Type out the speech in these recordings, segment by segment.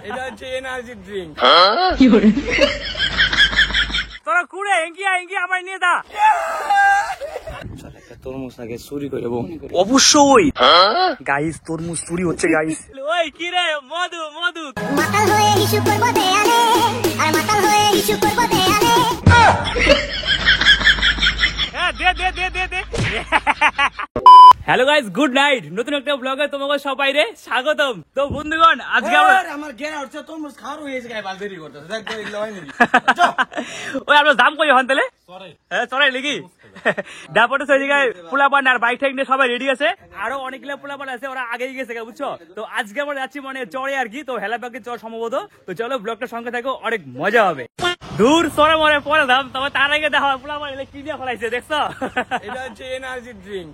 এটা হচ্ছে energy drink. তোরা কুড়ে এঙ্গিয়া এঙ্গিয়া আমার নিয়ে দা। একটা তরমুজ আগে চুরি করে অবশ্যই গাইস, তরমুজ চুরি হচ্ছে গাইস। ওই কি রে মধু মধু মাতাল হয়ে ইস্যু করব দেয়ালে, আর মাতাল হয়ে ইস্যু করব দেয়ালে। হ্যাঁ দে দে দে দে দে। Hello guys, good night. নতুন একটা ব্লগে তোমাকে সবাই রে স্বাগতম। তো বন্ধুগণ, আজকে আমার গেরা হচ্ছে তরমুজ খাওয়ার হয়েছে গায়ে বালদেরি করতেছে। দেখ তো এগুলো হয় নাকি? ওই আমরা দাম কই হন তাহলে? হ্যাঁ চড়াই লিখি ডাপটে সেই জায়গায় পোলাপান আর বাইক ঠাইক নিয়ে সবাই রেডি আছে। আরো অনেকগুলো পোলাপান আছে, ওরা আগেই গেছে বুঝছো। তো আজকে আমরা যাচ্ছি মানে চড়ে আর কি। তো হেলাবাগে চড় সম্ভবত। তো চলো ব্লগটার সঙ্গে থাকো, অনেক মজা হবে। দূর সরে মরে পরে দাম, তবে তার আগে দেখা পোলাপান এলে কি দিয়ে ফলাইছে দেখছো? এটা হচ্ছে এনার্জি ড্রিঙ্ক।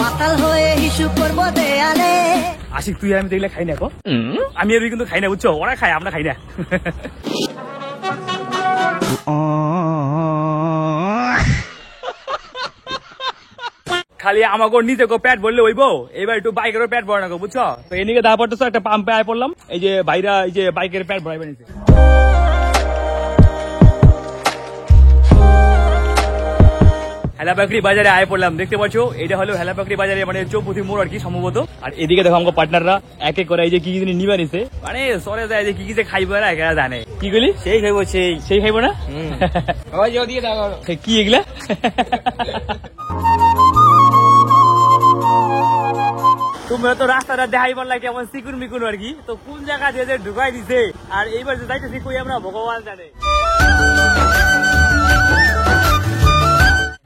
মাতাল হয়ে ইস্যু করব দেয়ালে। আশিক তুই আমি দেখলে খাই না গো। আমি আর কিন্তু খাই না বুঝছো, ওরা খায় আমরা খাই না। খালি আমাকে নিচে গো প্যাট বললে হইব, এবার একটু বাইকেরও প্যাট ভরা না গো বুঝছো। তো এদিকে দাঁড়া পড়তেছো একটা পাম্পে আয় পড়লাম। এই যে ভাইরা এই যে বাইকের প্যাট ভরাই বানিয়েছে। হেলাপাকড়ি বাজারে আয় পড়লাম, দেখতে পাচ্ছ এটা হলো হেলাপাকড়ি বাজারে মানে চৌপতি মোড় আর কি সম্ভবত। আর এদিকে দেখো আমাকে পার্টনাররা এক এক করে এই যে কি কি নিবা নিছে, মানে সরে যায় যে কি কি যে খাইবো এরা একা জানে। কি বলি সেই খাইবো সেই খাইবো না ওই যে ওদিকে দেখো কি এগুলা। তোমরা তো রাস্তাটা দেখাই পারলা কেমন সিকুন মিকুন আর কি। তো কোন জায়গা দিয়ে যে ঢুকাই দিছে আর এইবার যে যাইতেছি কই আমরা ভগবান জানে।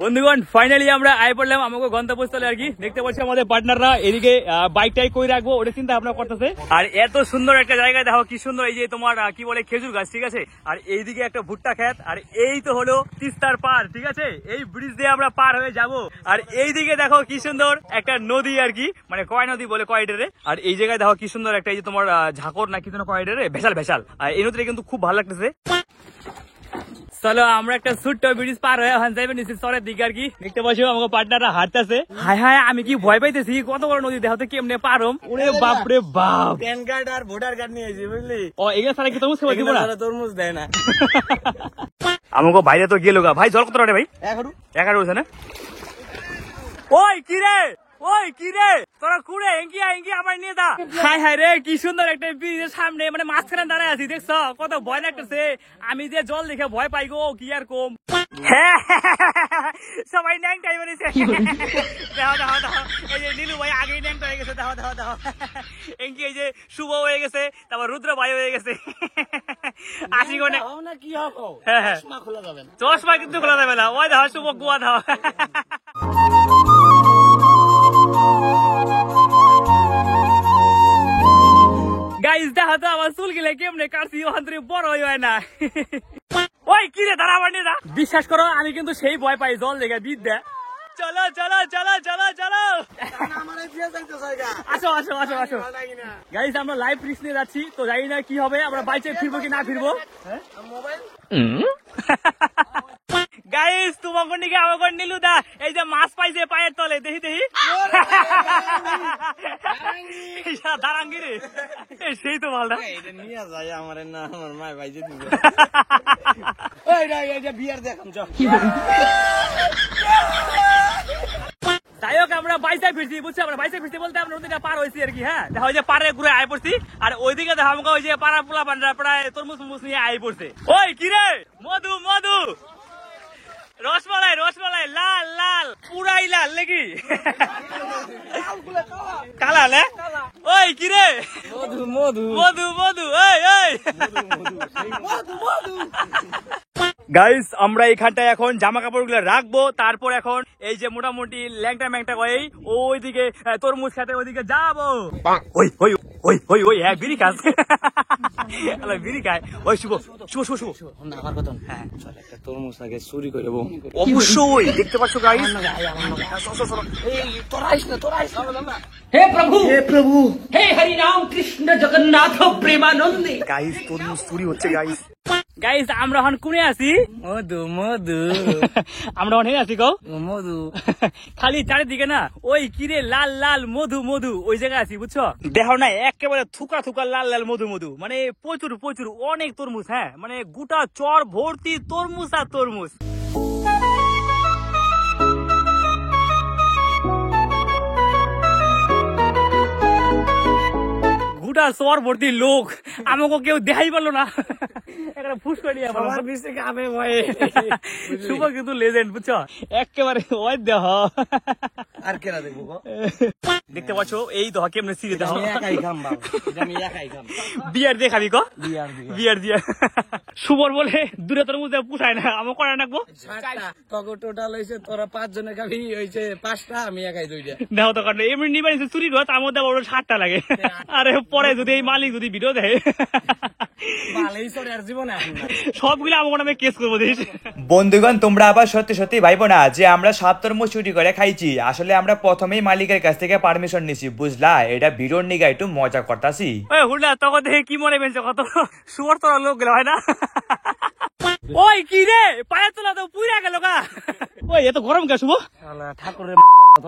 বন্ধুগণ ফাইনালি আমরা আয় পড়লাম আমাকে গন্তব্যস্থলে আর কি। দেখতে পাচ্ছি আমাদের পার্টনাররা এদিকে বাইকটাই কই রাখবো ওটা চিন্তা ভাবনা করতেছে। আর এত সুন্দর একটা জায়গায় দেখো কি সুন্দর, এই যে তোমার কি বলে খেজুর গাছ, ঠিক আছে। আর এইদিকে একটা ভুট্টা ক্ষেত, আর এই তো হলো তিস্তার পার, ঠিক আছে। এই ব্রিজ দিয়ে আমরা পার হয়ে যাব। আর এইদিকে দেখো কি সুন্দর একটা নদী আর কি, মানে কয় নদী বলে কয়ডারে। আর এই জায়গায় দেখো কি সুন্দর একটা এই যে তোমার ঝাঁকর না কি যেন কয়ডারে ভেসাল ভেসাল। আর এই নদীটা কিন্তু খুব ভালো লাগতেছে। চলো আমরা একটা ছোট্ট ব্রিজ পার হয়ে ওখানে যাইবে নিচ্ছি চরের দিকে আর কি। দেখতে পাচ্ছি আমাকে পার্টনাররা হাঁটতেছে। হায় হায় আমি কি ভয় পাইতেছি, কত বড় নদী দেখো তো কেমনে পার হম। ওরে বাপরে বাপ, প্যান কার্ড আর ভোটার কার্ড নিয়ে এসেছি বুঝলি। ও এগুলো ছাড়া কি তরমুজ খাওয়া দিব না? তরমুজ দেয় না। আমাকে বাইরে তো গেল গা। ভাই জল কত রে ভাই? 11 হচ্ছে না? ওই কি রে ওই কি রে তোরা কুড়ে এঙ্গিয়া এঙ্গিয়া আমার নিয়ে দা। হাই হাই রে কি সুন্দর একটা ব্রিজের সামনে মানে মাঝখানে দাঁড়ায় আছি, দেখছো কত ভয় লাগতেছে। আমি যে জল দেখে ভয় পাই গো কি আর কম। হ্যাঁ সবাই ন্যাংটাই বেরিয়েছে। দেখো দেখো দেখো এই যে নীলু ভাই আগেই ন্যাংটা হয়ে গেছে। দেখো দেখো দেখো এঙ্কি এই যে শুভ হয়ে গেছে, তারপর রুদ্র ভাই হয়ে গেছে। আশি গনে কি হবে? হ্যাঁ হ্যাঁ খোলা যাবে না, চশমা কিন্তু খোলা যাবে না। ওই দেখো শুভ গুয়া দেখো। গাইস দেখা তো আমার চুল গেলে কেমনে কাটছি ওখান থেকে বড় হয় না। ওই কি রে দাঁড়া বানিয়ে দা। বিশ্বাস করো আমি কিন্তু সেই ভয় পাই জল দেখে বিদ্যা। চলো চলো চলো চলো চলো আসো আসো আসো আসো গাইস, আমরা লাইভ রিস্ক নিয়ে যাচ্ছি। তো জানি না কি হবে, আমরা বাইকে ফিরবো কি না ফিরবো। গাইস তোমাকে নিকে আমাকে নিলু দা এই যে মাছ পাইছে পায়ের তলে, দেখি দেখি দাঁড়াঙ্গি রে সেই তো ভালটা নিয়ে যায় আমার না আমার মায় ভাই যে দিবে। বিয়ার দেখাম যাই হোক আমরা বাইসে ফিরছি বুঝছি। আমরা বাইসে ফিরছি বলতে আমরা নদীটা পার হয়েছি আর কি। হ্যাঁ দেখা ওই যে পারে ঘুরে আয় পড়ছি। আর ওইদিকে দেখা আমাকে ওই যে পাড়া পোলা পান্ডা প্রায় তরমুজ তরমুজ নিয়ে আয় পড়ছে। ওই কি রে মধু মধু রসমালাই রসমালাই লাল লাল পুরাই লাল নাকি কালা না? ওই কি রে মধু মধু মধু মধু এই এই গাইস আমরা এখানটায় এখন জামা কাপড় গুলো রাখবো। তারপর এখন এই যে মোটামুটি ল্যাংটা ম্যাংটা করে ওইদিকে তরমুজ খেতে ওইদিকে যাবো। ওই ওই ওই ওই ওই হ্যাঁ বিড়ি খাস বিড়ি খায়। ওই শুভ শুভ শুভ শুভ আমার কথা হ্যাঁ একটা তরমুজ আগে চুরি করে অবশ্যই দেখতে পাচ্ছ গাইস। हे प्रभु हे हरि राम कृष्ण जगन्नाथ प्रेमानंद। গাইস তরমুজ চুরি হচ্ছে গাইস। গাইস আমরা এখন কোনে আছি? মধু মধু আমরা অনেক আছি কও মধু খালি চারিদিকে না ওই কিরে লাল লাল মধু মধু ওই জায়গায় আছি বুঝছো দেখো না একেবারে থুকা থুকা লাল লাল মধু মধু মানে প্রচুর প্রচুর অনেক তরমুজ হ্যাঁ মানে গোটা চর ভর্তি তরমুজ আর তরমুজ গোটা চর ভর্তি লোক আমাকে কেউ দেখাই পারলো না একটা ফুস করে নিয়ে আমার বিশে গাবে ভয়ে শুভ কিন্তু লেজেন্ড বুঝছো একেবারে ওই দেহ আর কেনা দেখবো গো দেখতে পাচ্ছ এই তো কেমনে সিরে দাও আমি একাই খাম বাবা এটা আমি একাই খাম বিয়ার দিয়ে খাবি কো বিয়ার দিয়ে বিয়ার দিয়ে সুবর বলে দূরে তোর মধ্যে পুষায় না আমার করা রাখবো তখন টোটাল হয়েছে তোরা 5 জনে খাবি হয়েছে 5টা আমি একাই 2টা দেখো তো কারণ এমনি নিবাই চুরি ঘর তার মধ্যে বড় 7টা লাগে আরে পরে যদি এই মালিক যদি ভিডিও দেয় ভালোই সরে আর জীবনে আসুন না সবগুলো আমার নামে কেস করবো দিস বন্ধুগণ তোমরা আবার সত্যি সত্যি ভাইবো না যে আমরা সব তরমুজ চুরি করে খাইছি আসলে আমরা প্রথমেই মালিকের কাছ থেকে পারমিশন নিছি বুঝলা এটা ভিডিওর নিগা একটু মজা করতাছি ওই হুড়া তখন দেখে কি মনে পেয়েছে কত শুয়ার তোরা লোক গেল হয় না ওই কি রে পায়ের তোলা তো পুইরা গেল গা ওই এত গরম কে শুভ ঠাকুরের কত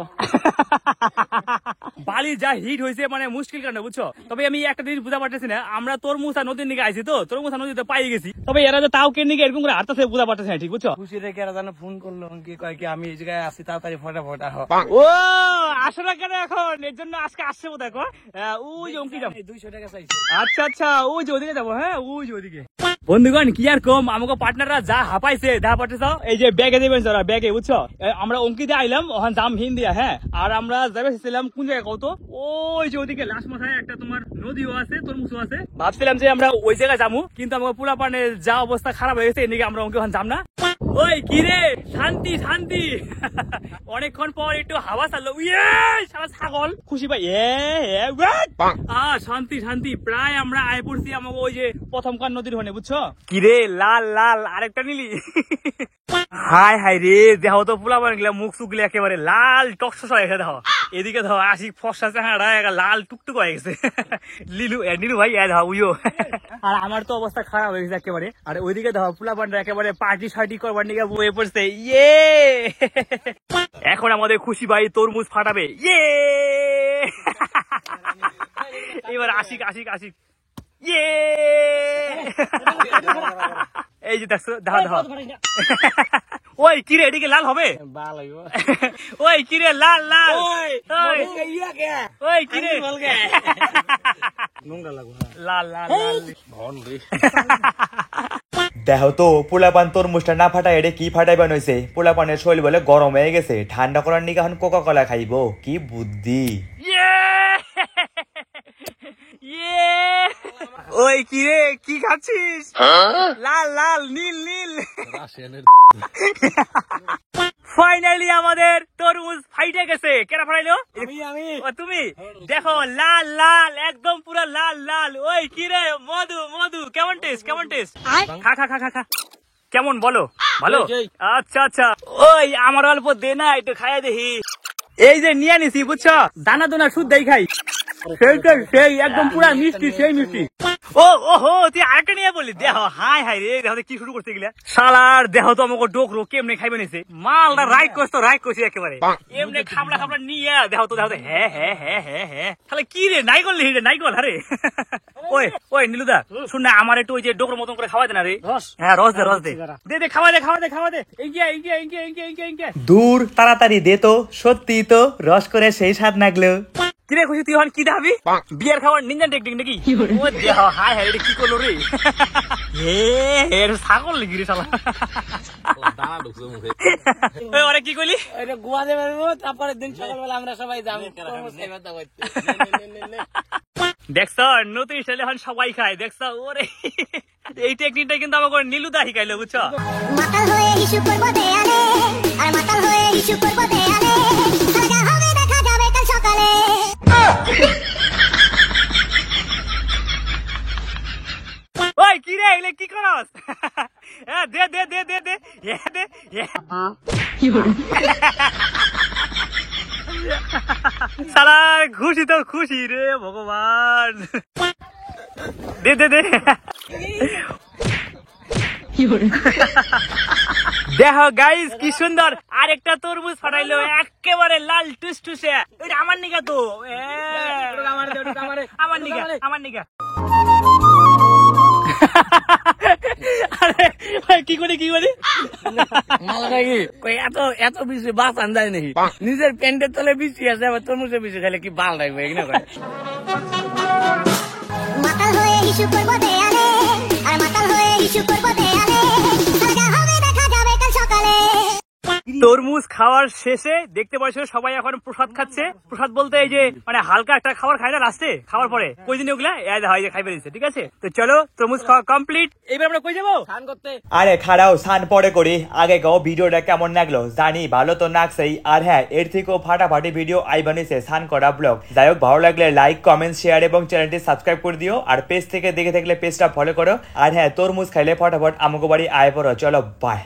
বালি যা হিট হয়েছে মানে মুশকিল কারণে বুঝছো তবে আমি একটা জিনিস বুঝা পারতেছি না আমরা তরমুজা নদীর নিকে আইছি তো তরমুজা নদীতে পাই গেছি তবে এরা যে তাও কেন নিকে এরকম করে হাঁটতেছে বুঝা পারতেছে না ঠিক বুঝছো খুশি রেখে এরা জানো ফোন করলো কি কয় কি আমি এই জায়গায় আসি তাড়াতাড়ি ফটাফট আহ ও আসো না কেন এখন এর জন্য আজকে আসছে বোধ দেখো ওই যে অঙ্কি যাবো 200 টাকা চাইছে আচ্ছা আচ্ছা ওই যে ওদিকে যাবো হ্যাঁ ওই যে ওদিকে বন্ধুগণ কি আর কম আমাকে পার্টনাররা যা হাঁপাইছে দেখা পাঠাও এই যে ব্যাগে দেবেন যারা ব্যাগে বুঝছো আমরা অঙ্কিতে আইলাম ওখান জাম হিন দিয়া হ্যাঁ আর আমরা যাবেছিলাম কোন জায়গায় কত ওই যে ওদিকে লাস্ট মাথায় একটা তোমার নদীও আছে তরমুজও আছে ভাবছিলাম যে আমরা ওই জায়গায় যাবো কিন্তু আমাকে পুরা পানের যা অবস্থা খারাপ হয়ে গেছে এদিকে আমরা অঙ্কি ওখানে যাম না ওই কি রে শান্তি শান্তি অনেকক্ষণ পর একটু হাওয়া চাললো সারা ছাগল খুশি ভাই শান্তি শান্তি প্রায় আমরা আয় পড়ছি আমাকে ওই যে প্রথমকার নদীর হনে বুঝছো কি রে লাল লাল আরেকটা নিলি হাই হাই রে দেখো তো পোলা বান মুখ চুকলে একেবারে লাল টকশস হয়ে গেছে দেখো এদিকে ধর আশিক ফসা চেহারা লাল টুকটুক হয়ে গেছে নীলু ভাই দেখো উইও আর আমার তো অবস্থা খারাপ হয়ে গেছে একেবারে আর ওইদিকে দেখো পোলা বানরা একেবারে পার্টি শার্টি করবার নিয়ে বয়ে পড়ছে ইয়ে এখন আমাদের খুশি ভাই তরমুজ ফাটাবে ইয়ে এবার আশিক আশিক আশিক ইয়ে এই যে দেখছো দেখো দেখো ওই কিরে এদিকে লাল হবে ভালো হইব ওই কিরে লাল লাল ওই কিরে নোংরা লাগবে লাল লাল দেখো তো পোলাপান তরমুজটা না ফাটাই এটা কি ফাটাইবান হয়েছে পোলাপানের শরীর বলে গরম হয়ে গেছে ঠান্ডা করার নিকে এখন কোকা কোলা খাইবো কি বুদ্ধি ওই কিরে কি খাচ্ছিস লাল লাল নীল নীল ফাইনালি আমাদের তরমুজ ফাইটে গেছে কেনা ফাটাইলো তুমি দেখো লাল লাল একদম পুরো লাল লাল ওই কিরে মধু মধু কেমন টেস্ট কেমন টেস্ট খা খা খা খা খা কেমন বলো ভালো আচ্ছা আচ্ছা ওই আমার অল্প দে না একটু খাইয়া দেখি এই যে নিয়ে নিছি বুঝছো দানা দানা শুদ্ধ খাই সেই একদম পুরা মিষ্টি সেই মিষ্টি ও ওহো তুই আরেকটা নিয়ে বললি দেখো হাই হাই রে দেখো কি শুরু করতে গেলে শালার দেখো তো আমাকে ডোকরো কেমনে খাইবে নিছে মালটা রাইট করছি একেবারে এমনি খাবলা খাবলা নিয়ে দেখো তো হ্যাঁ হ্যাঁ হ্যাঁ হ্যাঁ হ্যাঁ তাহলে কি রে নাইকল রে নাইকল আরে ওই ওই নীলুদা শুন না আমার একটু ওই যে ডোকরো মতন করে খাওয়াই দে না রে হ্যাঁ রস দে দে খাওয়া দে ইঙ্গিয়া দূর তাড়াতাড়ি দে তো সত্যি তো রস করে সেই স্বাদ লাগলো কিরে খুশি তুই এখন কি দাবি বিয়ার খাওয়ার নিঞ্জা টেকনিক নাকি ও দেহ হাই হাই রে কি করলো রে এর ছাগল নাকি রে শালা ওই ওরে কি কইলি এটা গোয়া দেবে তারপরে দিন সকালবেলা আমরা সবাই যাবো দেখছ নতুন স্টাইলে এখন সবাই খায় দেখছ ওরে এই টেকনিকটা কিন্তু আমাকে নীলুদা শিখাইলো বুঝছো মাতাল হয়ে ইস্যু করবো দেয়ালে আর মাতাল হয়ে ইস্যু করবো দেয়ালে সাজা হবে দেখা যাবে কাল সকালে ওই কি রে এগুলো কি করস দে দে দে দে দে দে সালা খুশি তো খুশি রে ভগবান দে দে দে দেখো গাইস কি সুন্দর আরেকটা তরমুজ ফাটাইলো একেবারে লাল টুসটুসে। এটা আমার নিগা তো আমার নিগা আরে ভাই, কি করে মালটা কি কই এত বেশি বাঁচান যায় নাকি? নিজের প্যান্টের তলে বেশি আছে, আবার তরমুজে বেশি খাইলে কি বাল লাগবে এগুলো করে। মাতাল হয়ে হিসু করবো দেয়ালে, আর মাতাল হয়ে হিসু করবো দেয়ালে, সাজা হবে দেখা যাবে কাল সকালে। তরমুজ খাওয়ার শেষে দেখতে পাচ্ছ সবাই এখন প্রসাদ খাচ্ছে। প্রসাদ বলতে এই যে মানে হালকা একটা খাবার খায় না লাস্টে খাওয়ার পরে, কই দিন ওগুলা হয় যে খাই ফেলেছে। ঠিক আছে, তো চলো তরমুজ খাওয়া কমপ্লিট। এবার আমরা কই যাবো? স্নান করতে। আরে খাড়াও স্নান পরে করি, আগে গাও ভিডিওটা কেমন লাগলো জানি, ভালো তো নাকছেই। আর হ্যাঁ, এর থেকেও ফাটাফাটি ভিডিও আই বানিয়েছে স্নান করা ব্লগ। যাই হোক, ভালো লাগলে লাইক কমেন্ট শেয়ার এবং চ্যানেলটি সাবস্ক্রাইব করে দিও। আর পেজ থেকে দেখে থাকলে পেজটা ফলো করো। আর হ্যাঁ, তরমুজ খাইলে ফটাফট আমাকে বাড়ি আয় পড়ো। চলো বাই।